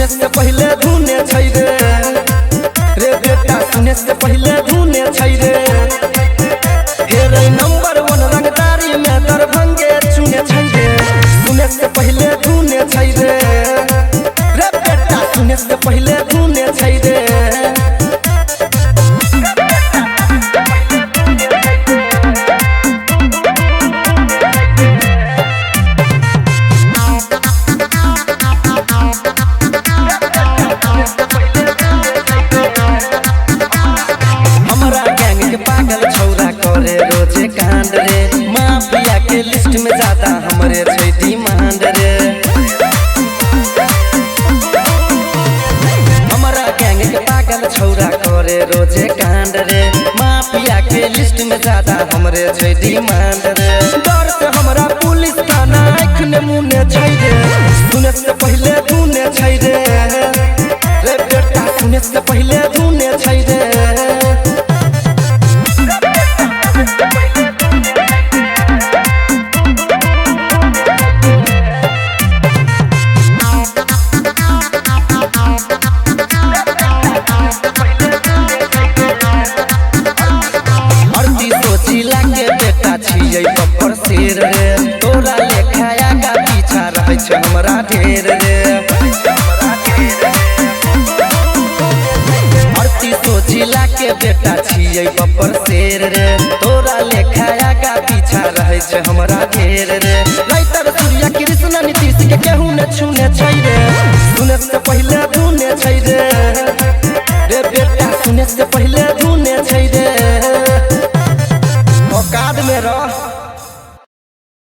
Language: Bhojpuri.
सुने से पहले धुने छै रे बेटा सुने से पहले धुने छै रे हेरे नंबर 1 रंगदारी में दरभंगे चुने छै रे सुने से पहले धुने छै रे बेटा सुने से पहले धुने छै रे पागल छौरा करे रोजे कांड रे माफिया के लिस्ट में ज्यादा हमरे छै डिमांड रे हमारा गैंग के पागल छौरा करे रोजे कांड रे माफिया के लिस्ट में ज्यादा हमरे छै डिमांड रे डर से हमरा पुलिस थाना आँख ने मुने छै रे सुने से पहले धुने छै रे बेटा सुने से पहले धुने छै रे जिला के बेटा छियै बब्बर शेर रे तोरा लेखा आगा पीछा रहै छै हमरा ढेर रे जिला के बेटा छियै बब्बर शेर रे तोरा लेखा आगा पीछा रहै छै हमरा ढेर रे राइटर सूर्या कृष्ण नीतीश के केहू ने छूने छै रे सुने से पहले धुने छै रे